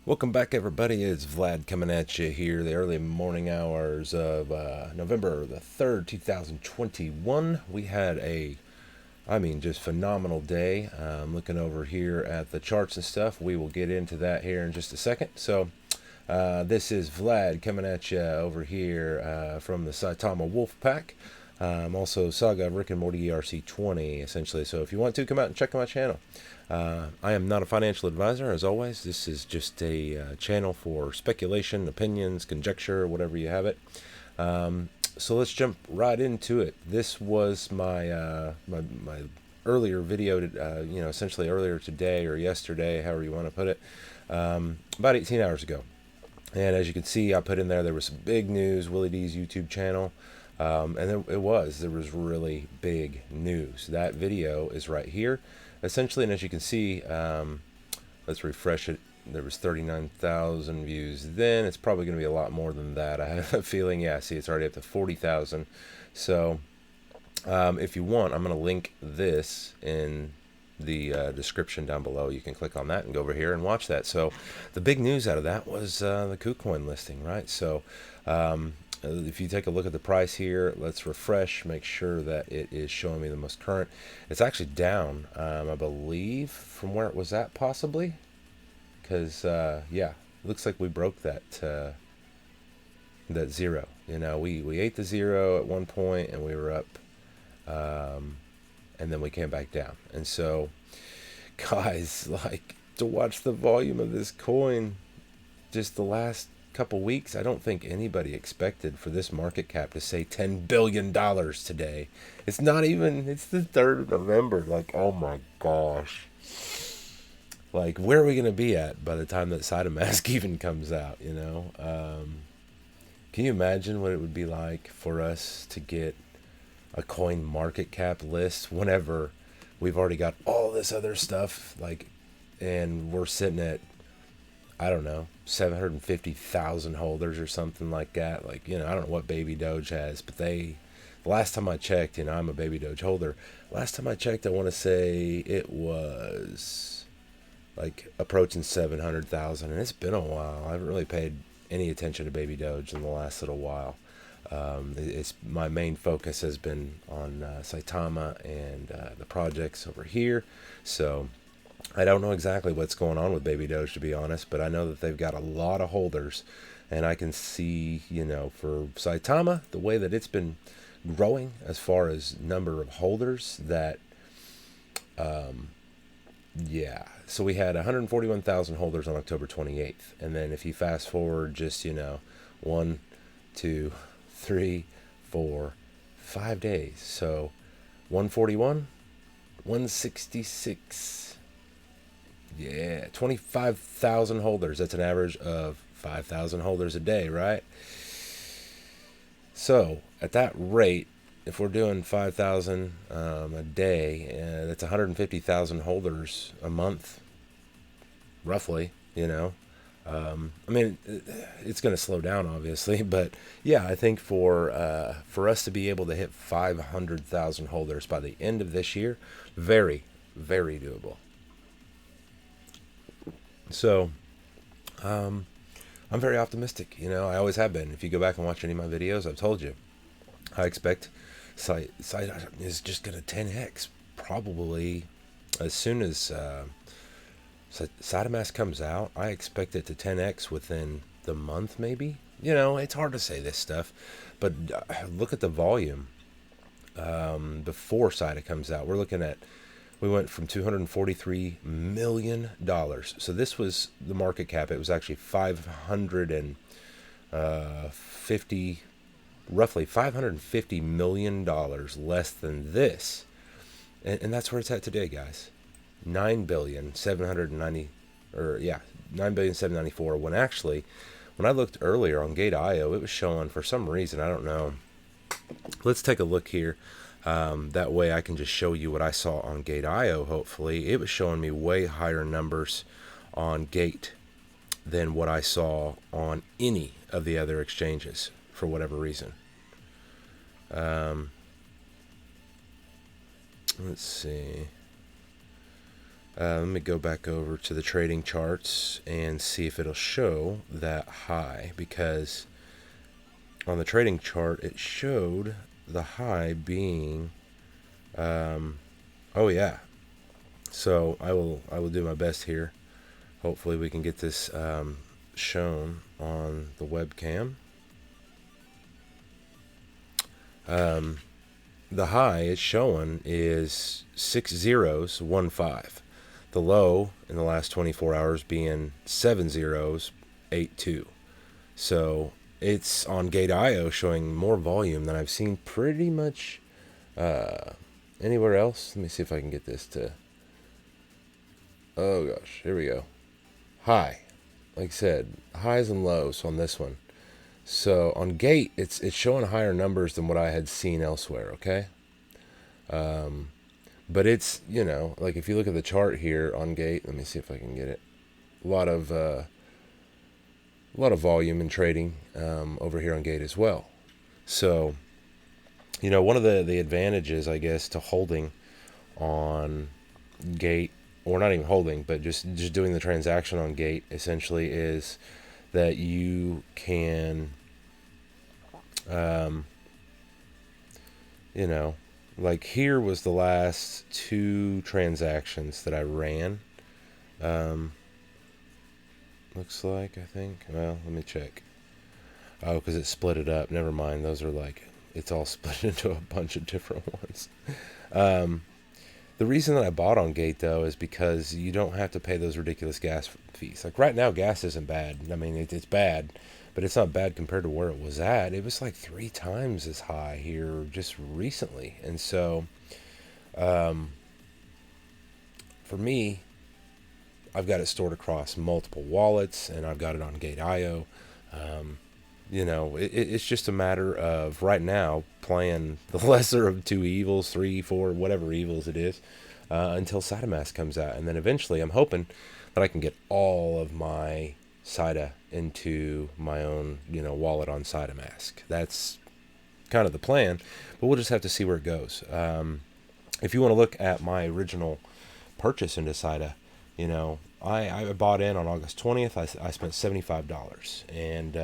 Welcome back, everybody. It's Vlad coming at you here, the early morning hours of November the 3rd, 2021. We had just phenomenal day. Looking over here at the charts and stuff. We will get into that here in just a second. This is Vlad coming at you over here from the Saitama Wolf Pack. Also, Saga of Rick and Morty ERC20, essentially. So if you want to, come out and check out my channel. I am not a financial advisor, as always. This is just a channel for speculation, opinions, conjecture, whatever you have it. So let's jump right into it. This was my earlier video, essentially earlier today or yesterday, however you want to put it, about 18 hours ago. And as you can see, I put in there was some big news, Willie D's YouTube channel. And there was really big news. That video is right here, essentially. And as you can see, let's refresh it. There was 39,000 views then. It's probably going to be a lot more than that. I have a feeling. Yeah, see, it's already up to 40,000. So if you want, I'm going to link this in the description down below. You can click on that and go over here and watch that. So the big news out of that was the KuCoin listing, right? So if you take a look at the price here, let's refresh, make sure that it is showing me the most current. It's actually down, I believe, from where it was at, possibly. Because, yeah, looks like we broke that zero. You know, we ate the zero at one point, and we were up, and then we came back down. And so, guys, like, to watch the volume of this coin, just the last couple weeks, I don't think anybody expected for this market cap to say $10 billion today. It's not even, it's the 3rd of November. Like, oh my gosh. Like, where are we going to be at by the time that SaitamaGuru even comes out, you know? Can you imagine what it would be like for us to get a coin market cap list whenever we've already got all this other stuff, like, and we're sitting at, I don't know, 750,000 holders or something like that. Like, you know, I don't know what Baby Doge has, but the last time I checked, you know, I'm a Baby Doge holder. Last time I checked, I want to say it was like approaching 700,000, and it's been a while. I haven't really paid any attention to Baby Doge in the last little while. It's my main focus has been on Saitama and the projects over here. So I don't know exactly what's going on with Baby Doge, to be honest, but I know that they've got a lot of holders, and I can see, you know, for Saitama, the way that it's been growing as far as number of holders, that, yeah. So we had 141,000 holders on October 28th, and then if you fast forward just, you know, 1, 2, 3, 4, 5 days, so 141, 166. Yeah, 25,000 holders. That's an average of 5,000 holders a day, right? So at that rate, if we're doing 5,000 a day, that's 150,000 holders a month, roughly. You know, I mean, it's going to slow down, obviously, but yeah, I think for us to be able to hit 500,000 holders by the end of this year, very, very doable. So, I'm very optimistic. You know, I always have been. If you go back and watch any of my videos, I've told you, I expect Site is just going to 10x probably as soon as SaitamaGuru comes out. I expect it to 10x within the month, maybe. You know, it's hard to say this stuff, but look at the volume before Saitama comes out. We went from $243 million. So this was the market cap. It was actually 550, roughly $550 million less than this. And that's where it's at today, guys. 9,790, or yeah, 9,794. When actually, when I looked earlier on Gate.io, it was showing, for some reason, I don't know. Let's take a look here. That way I can just show you what I saw on Gate.io, hopefully. It was showing me way higher numbers on Gate than what I saw on any of the other exchanges, for whatever reason. Let's see. Let me go back over to the trading charts and see if it'll show that high, because on the trading chart it showed the high being oh yeah. So I will do my best here. Hopefully we can get this shown on the webcam. The high it's showing is 6015. The low in the last 24 hours being 7082. So it's on Gate.io showing more volume than I've seen pretty much anywhere else. Let me see if I can get this to... Oh gosh, here we go. High. Like I said, highs and lows on this one. So on Gate, it's showing higher numbers than what I had seen elsewhere, okay? But it's, you know, like if you look at the chart here on Gate, let me see if I can get it. A lot of volume in trading over here on Gate as well. So, you know, one of the advantages, I guess, to holding on Gate, or not even holding, but just doing the transaction on Gate, essentially, is that you can, you know, like here was the last 2 transactions that I ran. Looks like, I think. Well, let me check. Oh, because it split it up. Never mind. Those are like, it's all split into a bunch of different ones. The reason that I bought on Gate, though, is because you don't have to pay those ridiculous gas fees. Like right now, gas isn't bad. I mean, it's bad, but it's not bad compared to where it was at. It was like 3 times as high here just recently. And so, for me, I've got it stored across multiple wallets, and I've got it on Gate.io. You know, it's just a matter of right now playing the lesser of 2 evils, 3, 4, whatever evils it is, until Saitama comes out. And then eventually I'm hoping that I can get all of my Saita into my own, you know, wallet on Saitama. That's kind of the plan, but we'll just have to see where it goes. If you want to look at my original purchase into Saita, you know, I bought in on August 20th. I spent $75, and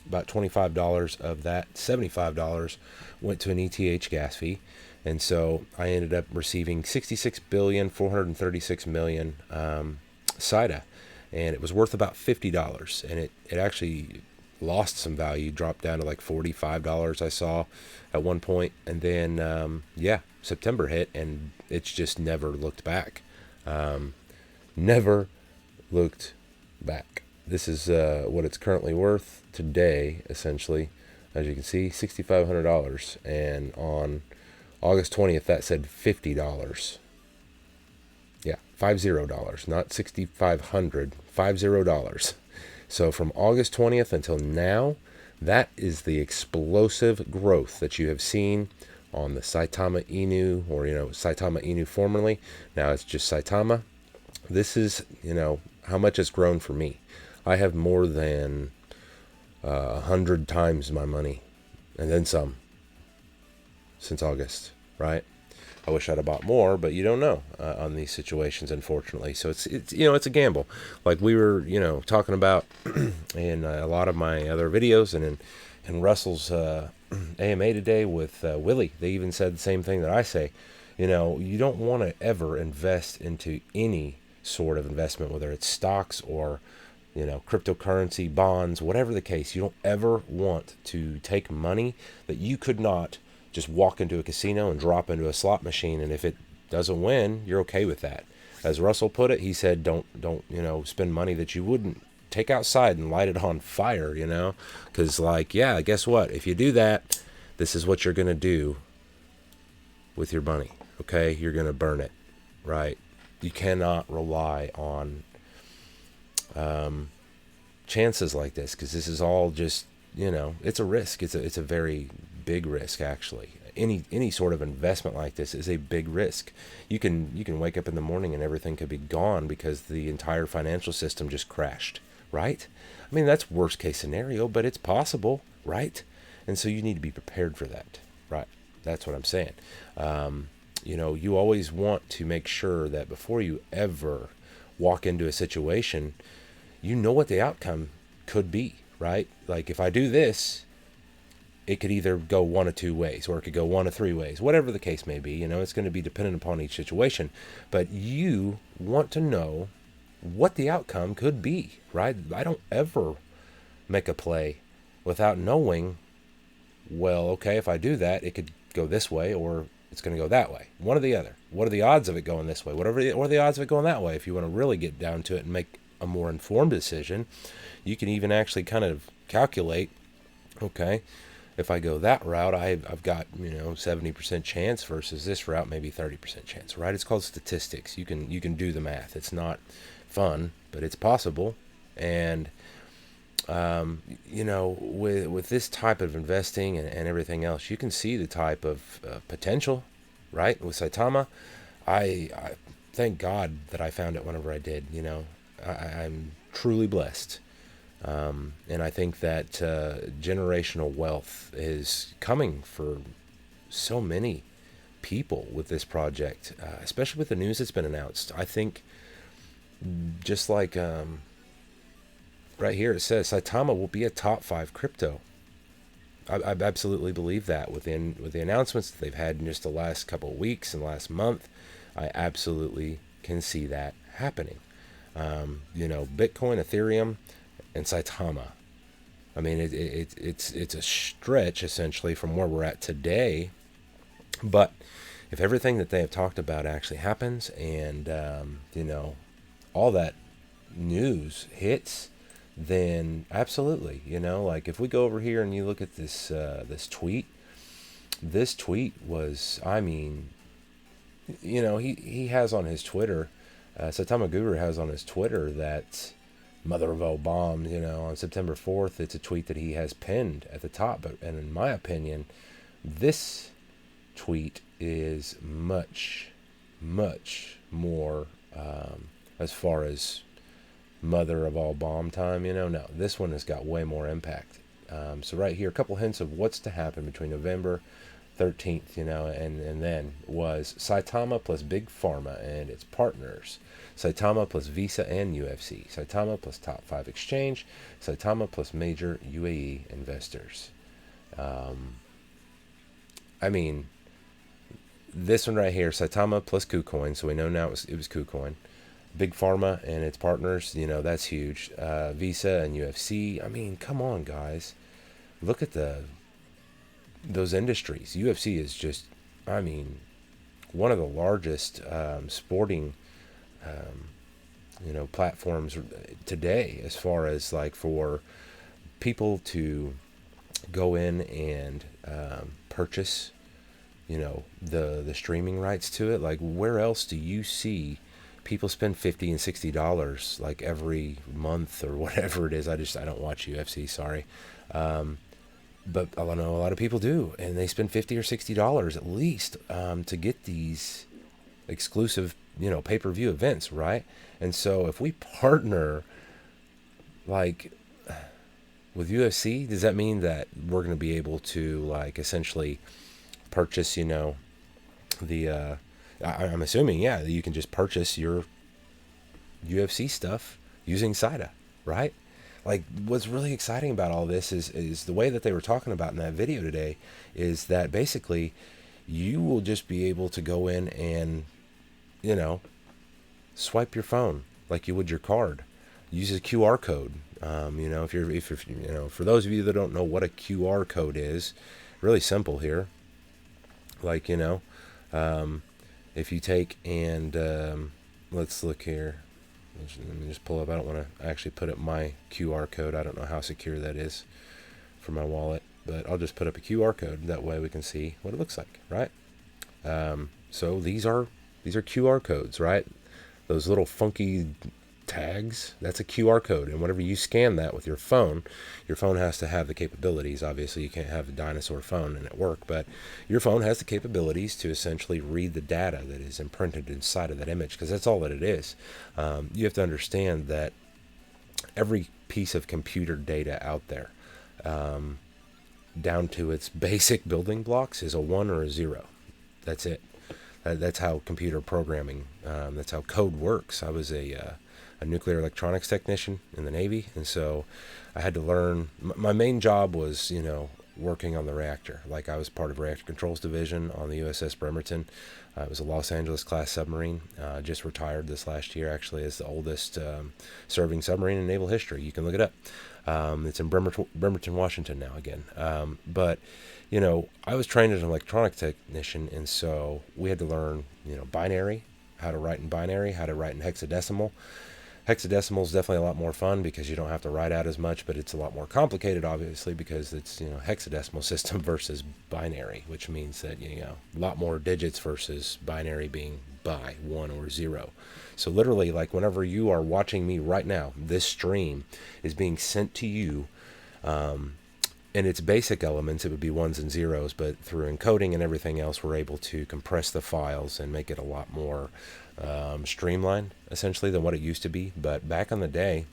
about $25 of that $75 went to an ETH gas fee, and so I ended up receiving 66,436,000,000 Saita, and it was worth about $50, and it actually lost some value, dropped down to like $45 I saw at one point, and then September hit, and it's just never looked back. Never looked back. This is what it's currently worth today, essentially. As you can see, $6,500. And on August 20th, that said $50. Yeah, $50, not $6,500, $50. So from August 20th until now, that is the explosive growth that you have seen on the Saitama Inu, or, you know, Saitama Inu formerly. Now it's just Saitama. This is, you know, how much it's grown for me. I have more than 100 times my money, and then some, since August, right? I wish I'd have bought more, but you don't know on these situations, unfortunately. So it's you know, it's a gamble. Like we were, you know, talking about in a lot of my other videos, and in Russell's AMA today with Willie, they even said the same thing that I say. You know, you don't want to ever invest into any sort of investment, whether it's stocks or, you know, cryptocurrency, bonds, whatever the case. You don't ever want to take money that you could not just walk into a casino and drop into a slot machine, and if it doesn't win, you're okay with that. As Russell put it, he said, don't you know, spend money that you wouldn't take outside and light it on fire, you know, because, like, yeah, guess what? If you do that, this is what you're going to do with your money, okay? You're going to burn it, right? You cannot rely on chances like this, because this is all just, you know, it's a risk. It's a very big risk, actually. Any sort of investment like this is a big risk. You can wake up in the morning and everything could be gone because the entire financial system just crashed, right? I mean, that's worst case scenario, but it's possible, right? And so you need to be prepared for that, right? That's what I'm saying. you always want to make sure that before you ever walk into a situation, you know what the outcome could be, right? Like if I do this, it could either go one of two ways, or it could go one of three ways, whatever the case may be. It's going to be dependent upon each situation, but you want to know what the outcome could be, right? I don't ever make a play without knowing, well, okay, if I do that, it could go this way, or it's going to go that way, one or the other. What are the odds of it going this way? What are the odds of it going that way? If you want to really get down to it and make a more informed decision, you can even actually kind of calculate, okay, if I go that route, I've got 70% chance versus this route, maybe 30% chance, right? It's called statistics. You can do the math. It's not fun, but it's possible. And with this type of investing and everything else, you can see the type of potential, right? With Saitama, I thank God that I found it whenever I did. I'm truly blessed. And I think that generational wealth is coming for so many people with this project, especially with the news that's been announced. I think just like right here, it says Saitama will be a top 5 crypto. I absolutely believe that with the announcements that they've had in just the last couple of weeks and last month. I absolutely can see that happening. Bitcoin, Ethereum, and Saitama. I mean, it's a stretch essentially from where we're at today, but if everything that they have talked about actually happens, and all that news hits, then absolutely, like if we go over here and you look at this tweet was, I mean, he has on his Twitter, SaitamaGuru has on his Twitter that mother of all bombs, on September 4th, it's a tweet that he has pinned at the top. And in my opinion, this tweet is much, much more, as far as mother of all bomb time, no, this one has got way more impact. So right here, a couple hints of what's to happen between November 13th, and then was Saitama plus Big Pharma and its partners. Saitama plus Visa and UFC. Saitama plus top 5 exchange. Saitama plus major UAE investors. I mean, this one right here, Saitama plus KuCoin. So we know now it was KuCoin. Big Pharma and its partners, that's huge. Visa and UFC. I mean, come on, guys. Look at those industries. UFC is just, I mean, one of the largest sporting platforms today, as far as like for people to go in and purchase the streaming rights to it. Like, where else do you see people spend $50 and $60 like every month or whatever it is? I don't watch UFC, sorry, but I know a lot of people do, and they spend $50 or $60 at least to get these exclusive pay-per-view events, right? And so if we partner like with UFC, does that mean that we're going to be able to like essentially purchase the I'm assuming, yeah, that you can just purchase your UFC stuff using Saita, right? Like, what's really exciting about all this is the way that they were talking about in that video today is that basically you will just be able to go in and swipe your phone like you would your card. Use a QR code. If you're for those of you that don't know what a QR code is, really simple here. Like, if you take and let's look here. Let me just pull up. I don't want to actually put up my QR code. I don't know how secure that is for my wallet, but I'll just put up a QR code. That way we can see what it looks like, right? So these are QR codes, right? Those little funky tags, that's a QR code. And whenever you scan that with your phone has to have the capabilities. Obviously, you can't have a dinosaur phone and it work, but your phone has the capabilities to essentially read the data that is imprinted inside of that image, because that's all that it is. You have to understand that every piece of computer data out there, down to its basic building blocks, is a 1 or a 0. That's it. That's how computer programming, that's how code works. I was a nuclear electronics technician in the Navy, and so I had to learn. My main job was, working on the reactor. Like, I was part of Reactor Controls Division on the USS Bremerton. It was a Los Angeles class submarine. Just retired this last year, actually, as the oldest serving submarine in naval history. You can look it up. It's in Bremerton, Washington now again. But, I was trained as an electronic technician, and so we had to learn, binary, how to write in binary, how to write in hexadecimal. Hexadecimal is definitely a lot more fun because you don't have to write out as much, but it's a lot more complicated, obviously, because it's, hexadecimal system versus binary, which means that, a lot more digits versus binary being by 1 or 0. So literally, like, whenever you are watching me right now, this stream is being sent to you, in its basic elements, it would be 1s and 0s, but through encoding and everything else, we're able to compress the files and make it a lot more streamlined, essentially, than what it used to be. But back in the day,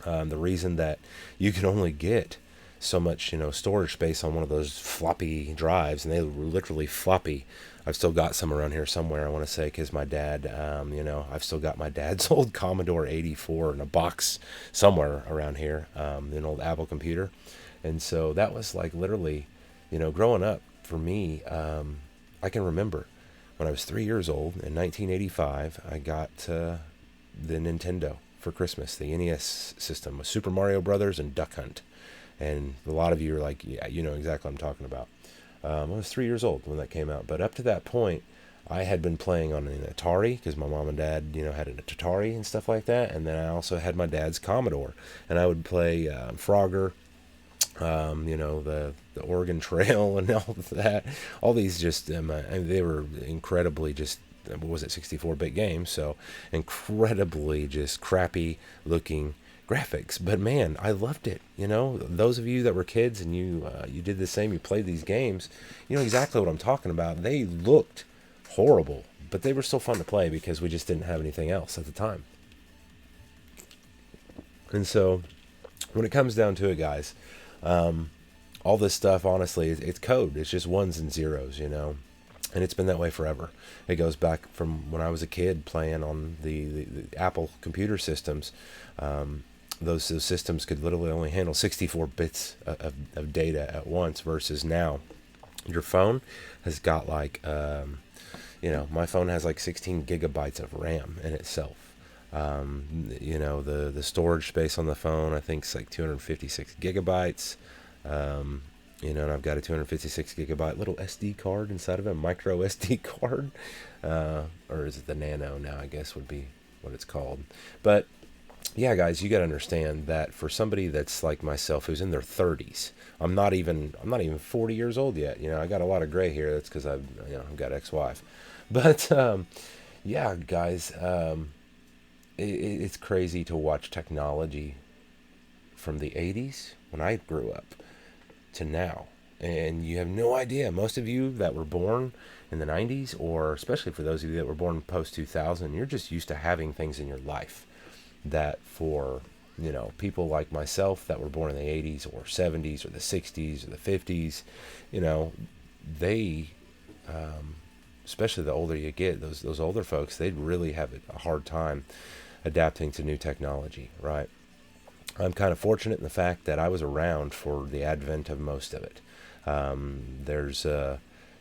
the reason that you could only get so much, storage space on one of those floppy drives, and they were literally floppy. I've still got some around here somewhere, I want to say, because my dad, I've still got my dad's old Commodore 84 in a box somewhere around here, an old Apple computer. And so that was like literally, growing up for me, I can remember when I was 3 years old in 1985, I got the Nintendo for Christmas, the NES system with Super Mario Brothers and Duck Hunt. And a lot of you are like, yeah, you know exactly what I'm talking about. I was 3 years old when that came out. But up to that point, I had been playing on an Atari because my mom and dad, had an Atari and stuff like that. And then I also had my dad's Commodore. And I would play Frogger, the Oregon Trail and all of that. All these just, they were incredibly just, what was it, 64-bit games. So incredibly just crappy looking graphics, but man, I loved it. Those of you that were kids and you did the same, you played these games, you know exactly what I'm talking about. They looked horrible, but they were still fun to play because we just didn't have anything else at the time. And so when it comes down to it, guys, all this stuff, honestly, it's code. It's just 1s and 0s, and it's been that way forever. It goes back from when I was a kid playing on the Apple computer systems. Those systems could literally only handle 64 bits of data at once, versus now your phone has got like, my phone has like 16 gigabytes of RAM in itself. The storage space on the phone, I think, is like 256 gigabytes. And I've got a 256 gigabyte little SD card inside of it, a micro SD card. Or is it the Nano now, I guess would be what it's called. But yeah, guys, you got to understand that for somebody that's like myself, who's in their 30s, I'm not even 40 years old yet. I got a lot of gray hair. That's because I've got ex-wife. But yeah, guys, it's crazy to watch technology from the 80s when I grew up to now. And you have no idea. Most of you that were born in the 90s, or especially for those of you that were born post 2000, you're just used to having things in your life that for, people like myself that were born in the 80s or 70s or the 60s or the 50s, they, especially the older you get, those older folks, they'd really have a hard time adapting to new technology, right? I'm kind of fortunate in the fact that I was around for the advent of most of it. There's,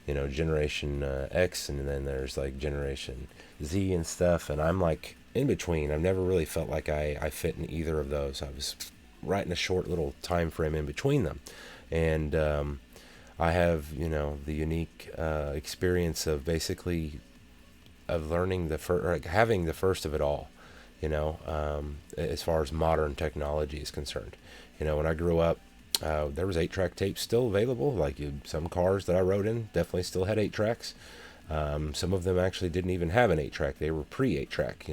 Generation X, and then there's like Generation Z and stuff, and I'm like in between. I've never really felt like I fit in either of those. I was right in a short little time frame in between them. And I have, the unique experience of basically of learning having the first of it all, as far as modern technology is concerned. When I grew up, there was 8-track tapes still available. Like some cars that I rode in definitely still had 8 tracks. Some of them actually didn't even have an 8-track. They were pre-8-track,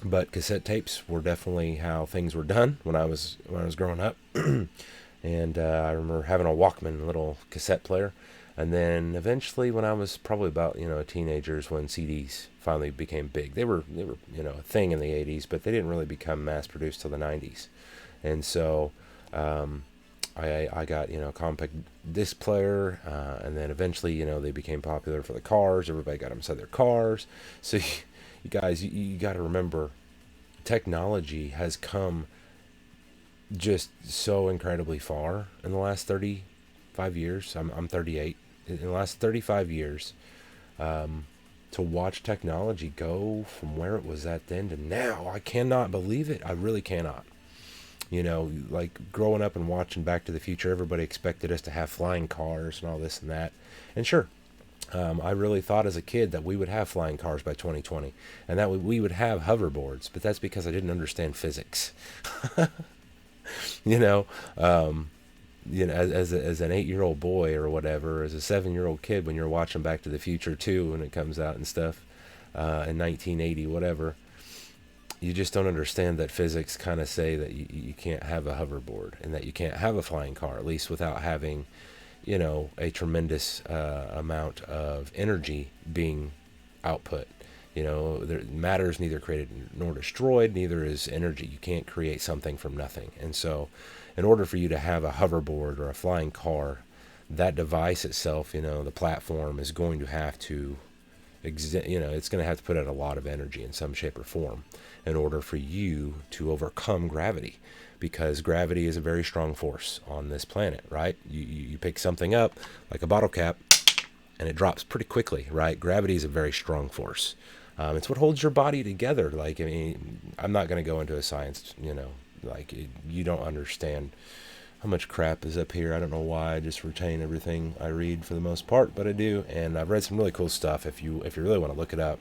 but cassette tapes were definitely how things were done when I was growing up. And I remember having a Walkman, little cassette player. And then eventually, when I was probably about a teenager, is when CDs finally became big. They were a thing in the 80s, but they didn't really become mass produced till the 90s. And so I got, a compact disc player, and then eventually, they became popular for the cars. Everybody got them inside their cars. So you guys, you got to remember, technology has come just so incredibly far in the last 35 years. I'm 38. In the last 35 years, to watch technology go from where it was at then to now, I cannot believe it. I really cannot. Like growing up and watching Back to the Future, everybody expected us to have flying cars and all this and that. And sure, I really thought as a kid that we would have flying cars by 2020 and that we would have hoverboards, but that's because I didn't understand physics. you know, as an 8-year-old boy or whatever, as a 7-year-old kid, when you're watching Back to the Future 2 when it comes out and stuff, in 1980, whatever, you just don't understand that physics kind of say that you can't have a hoverboard and that you can't have a flying car, at least without having, a tremendous amount of energy being output. Matter is neither created nor destroyed, neither is energy. You can't create something from nothing. And so in order for you to have a hoverboard or a flying car, that device itself, the platform is going to have to, it's going to have to put out a lot of energy in some shape or form in order for you to overcome gravity, because gravity is a very strong force on this planet, right? You pick something up like a bottle cap and it drops pretty quickly, right? Gravity is a very strong force. It's what holds your body together. I'm not going to go into a science, you don't understand how much crap is up here. I don't know why. I just retain everything I read for the most part, but I do. And I've read some really cool stuff if you really want to look it up.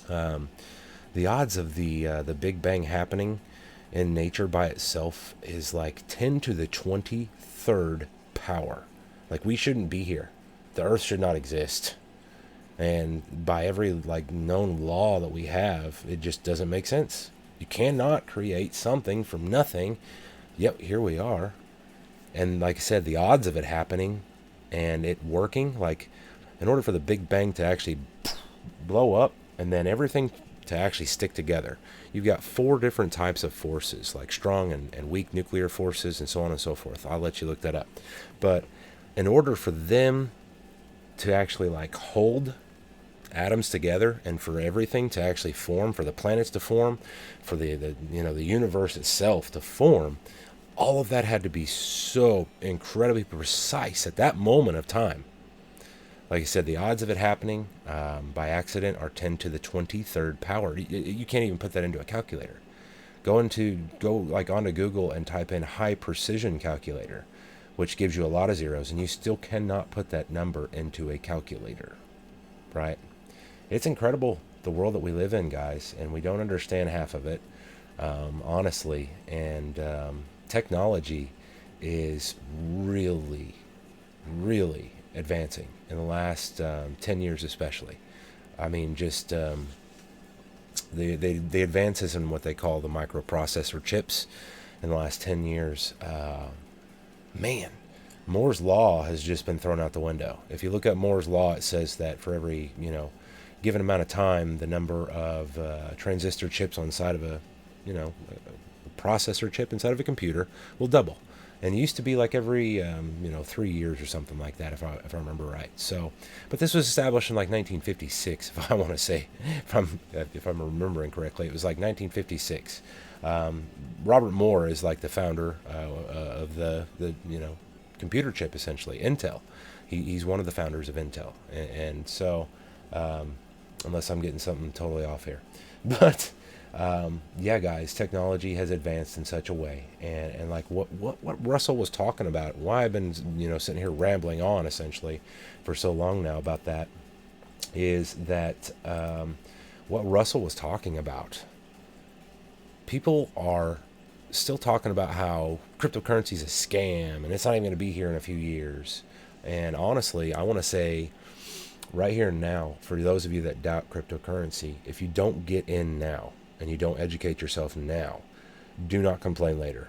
The odds of the Big Bang happening in nature by itself is like 10 to the 23rd power. Like, we shouldn't be here. The Earth should not exist. And by every known law that we have, it just doesn't make sense. You cannot create something from nothing. Yep, here we are. And like I said, the odds of it happening and it working, in order for the Big Bang to actually blow up and then everything to actually stick together, you've got 4 different types of forces, like strong and weak nuclear forces and so on and so forth. I'll let you look that up. But in order for them to actually hold atoms together and for everything to actually form, for the planets to form, for the universe itself to form, all of that had to be so incredibly precise at that moment of time. Like I said, the odds of it happening by accident are 10 to the 23rd power. You can't even put that into a calculator. Go onto Google and type in high precision calculator, which gives you a lot of zeros, and you still cannot put that number into a calculator, right? It's incredible, the world that we live in, guys, and we don't understand half of it, honestly. And technology is really, really advancing in the last 10 years especially. I mean, just the advances in what they call the microprocessor chips in the last 10 years, man, Moore's Law has just been thrown out the window. If you look at Moore's Law, it says that for every, given amount of time, the number of transistor chips on the side of a processor chip inside of a computer will double. And it used to be every 3 years or something like that, if I remember right. So, but this was established in 1956, if I want to say, if I'm remembering correctly, it was 1956. Robert Moore is the founder of the computer chip, essentially, Intel. He's one of the founders of Intel, and so unless I'm getting something totally off here, but. Yeah, guys, technology has advanced in such a way, and what Russell was talking about, why I've been sitting here rambling on essentially for so long now about that, is that what Russell was talking about, people are still talking about how cryptocurrency is a scam and it's not even going to be here in a few years. And honestly, I want to say right here and now, for those of you that doubt cryptocurrency, if you don't get in now and you don't educate yourself now, do not complain later.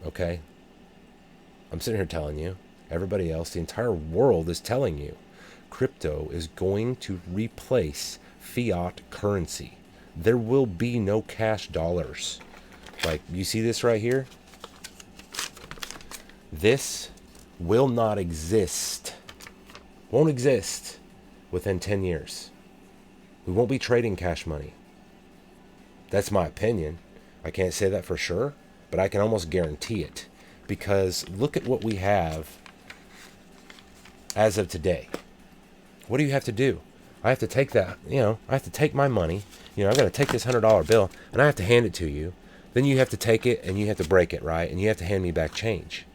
Okay? I'm sitting here telling you, everybody else, the entire world is telling you, crypto is going to replace fiat currency. There will be no cash dollars. You see this right here? This will not exist, won't exist within 10 years. We won't be trading cash money. That's my opinion. I can't say that for sure, but I can almost guarantee it. Because look at what we have as of today. What do you have to do? I have to take that, I have to take my money. I've got to take this $100 bill and I have to hand it to you. Then you have to take it and you have to break it, right? And you have to hand me back change.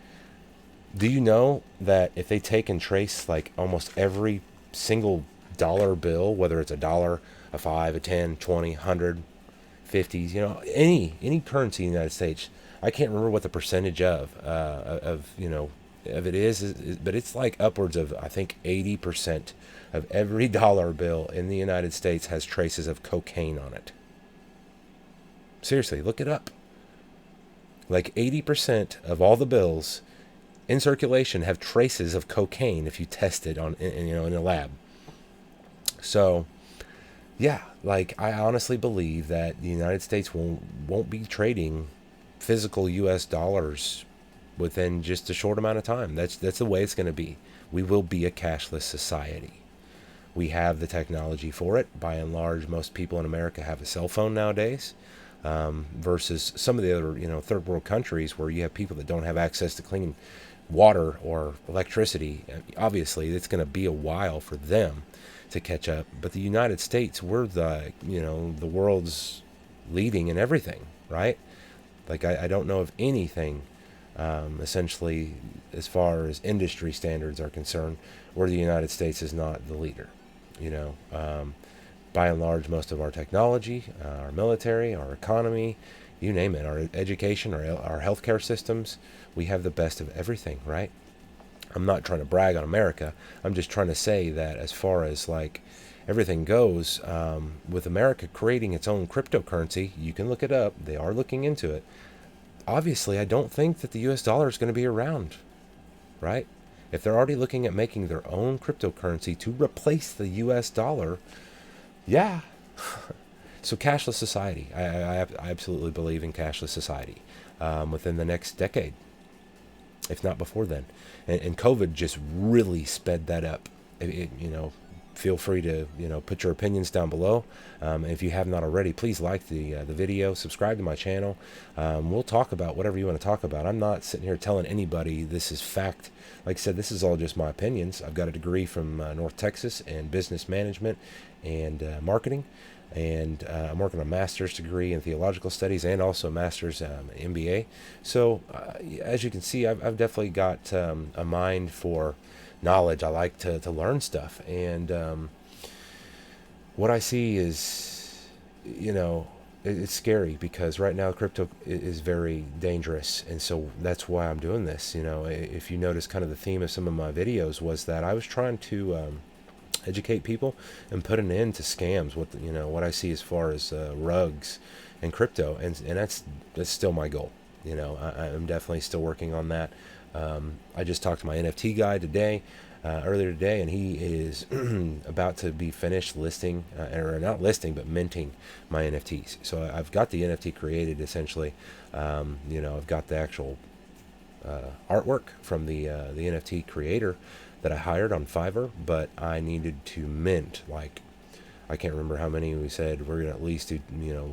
Do you know that if they take and trace like almost every single dollar bill, whether it's $1, a 5, a 10, 20, 100, 50s, any currency in the United States, I can't remember what the percentage of it is, but it's like upwards of, I think, 80% of every dollar bill in the United States has traces of cocaine on it. Seriously, look it up. Like 80% of all the bills in circulation have traces of cocaine if you test it in a lab. So, yeah, like I honestly believe that the United States won't be trading physical U.S. dollars within just a short amount of time. That's the way it's going to be. We will be a cashless society. We have the technology for it. By and large, most people in America have a cell phone nowadays, versus some of the other, third world countries where you have people that don't have access to clean water or electricity. Obviously, it's going to be a while for them to catch up. But the United States, we're the world's leading in everything, right? Like I don't know of anything, essentially, as far as industry standards are concerned, where the United States is not the leader. By and large, most of our technology, our military, our economy, you name it, our education, our healthcare systems, we have the best of everything, right? I'm not trying to brag on America. I'm just trying to say that as far as like everything goes, with America creating its own cryptocurrency, you can look it up. They are looking into it. Obviously, I don't think that the US dollar is going to be around, right? If they're already looking at making their own cryptocurrency to replace the US dollar, yeah. So cashless society. I absolutely believe in cashless society within the next decade, if not before then. And COVID just really sped that up. Feel free to put your opinions down below. If you have not already, please like the video, subscribe to my channel. We'll talk about whatever you want to talk about. I'm not sitting here telling anybody this is fact. Like I said, this is all just my opinions. I've got a degree from North Texas in business management and marketing, and I'm working on a master's degree in theological studies and also a master's MBA. So as you can see, I've definitely got a mind for knowledge. I like to learn stuff, and what I see is, it's scary because right now crypto is very dangerous, and so that's why I'm doing this. If you notice, kind of the theme of some of my videos was that I was trying to educate people and put an end to scams. What I see as far as rugs and crypto, and that's still my goal. I'm definitely still working on that. I just talked to my NFT guy earlier today, and he is about to be finished listing, or not listing, but minting my NFTs. So I've got the NFT created essentially. I've got the actual artwork from the NFT creator that I hired on Fiverr, but I needed to mint, like, I can't remember how many we said. We're going to at least do,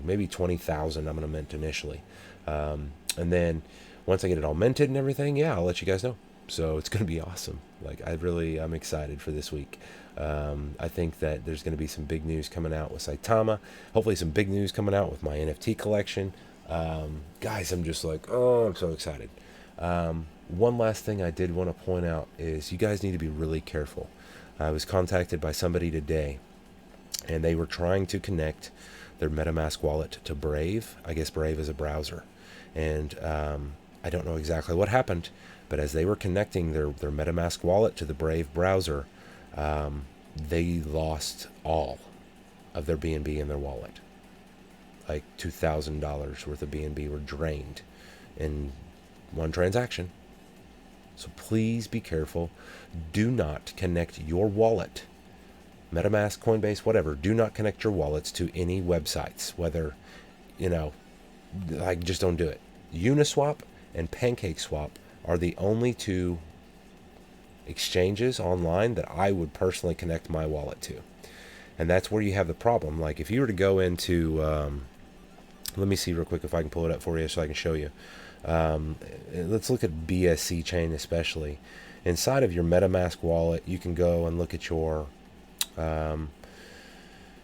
maybe 20,000 I'm going to mint initially. And then once I get it all minted and everything, yeah, I'll let you guys know. So it's going to be awesome. Like, I'm excited for this week. I think that there's going to be some big news coming out with Saitama. Hopefully some big news coming out with my NFT collection. Guys, I'm just like, I'm so excited. One last thing I did want to point out is you guys need to be really careful. I was contacted by somebody today, and they were trying to connect their MetaMask wallet to Brave. I guess Brave is a browser. And I don't know exactly what happened, but as they were connecting their MetaMask wallet to the Brave browser, they lost all of their BNB in their wallet. Like $2,000 worth of BNB were drained in one transaction. So please be careful. Do not connect your wallet, MetaMask, Coinbase, whatever. Do not connect your wallets to any websites, whether, just don't do it. Uniswap and PancakeSwap are the only two exchanges online that I would personally connect my wallet to. And that's where you have the problem. Like if you were to go into, let me see real quick if I can pull it up for you so I can show you. Let's look at BSC chain especially. Inside of your MetaMask wallet, you can go and look at your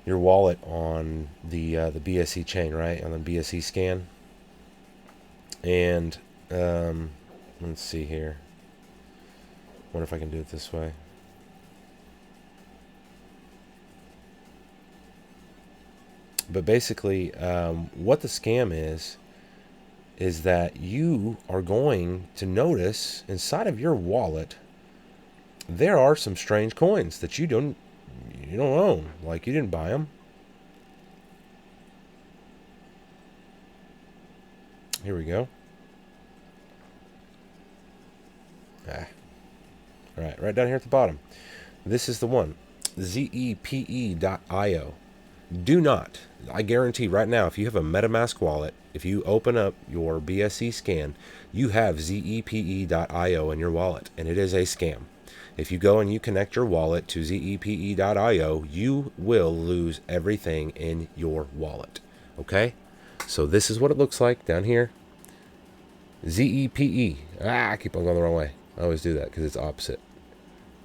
wallet on the BSC chain, right? On the BSC scan. And let's see here. Wonder if I can do it this way. But basically, what the scam is that you are going to notice inside of your wallet there are some strange coins that you don't own, like you didn't buy them. Here we go. Right down here at the bottom. This is the one, zepe.io. Do not, I guarantee right now, if you have a MetaMask wallet, if you open up your BSC scan, you have zepe.io in your wallet, and it is a scam. If you go and you connect your wallet to zepe.io, you will lose everything in your wallet. Okay? So this is what it looks like down here. ZEPE. I keep on going the wrong way. I always do that because it's opposite.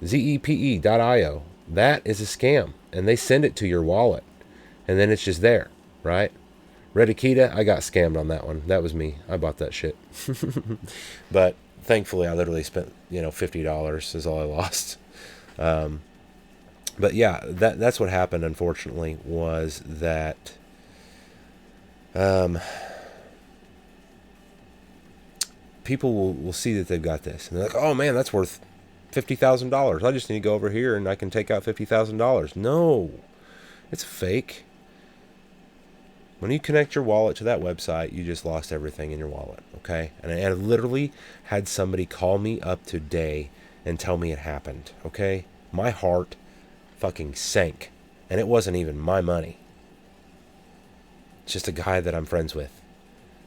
zepe.io. That is a scam, and they send it to your wallet. And then it's just there, right? Redikita, I got scammed on that one. That was me. I bought that shit. But thankfully, I literally spent, $50 is all I lost. But yeah, that's what happened, unfortunately, was that people will see that they've got this. And they're like, oh, man, that's worth $50,000. I just need to go over here and I can take out $50,000. No, it's fake. When you connect your wallet to that website, you just lost everything in your wallet, okay? And I literally had somebody call me up today and tell me it happened, okay? My heart fucking sank, and it wasn't even my money. It's just a guy that I'm friends with.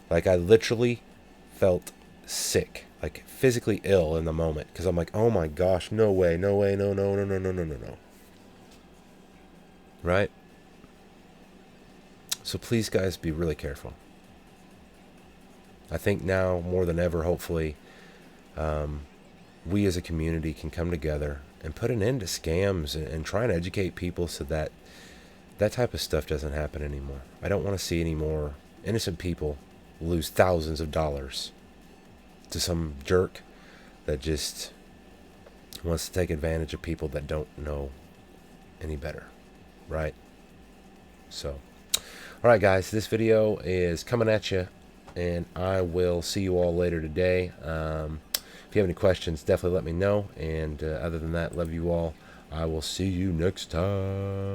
Like, I literally felt sick, like physically ill in the moment, because I'm like, oh my gosh, no way, no, right? So please, guys, be really careful. I think now more than ever, hopefully, we as a community can come together and put an end to scams and try and educate people so that that type of stuff doesn't happen anymore. I don't want to see any more innocent people lose thousands of dollars to some jerk that just wants to take advantage of people that don't know any better, right? So, all right, guys, this video is coming at you, and I will see you all later today. If you have any questions, definitely let me know. And other than that, love you all. I will see you next time.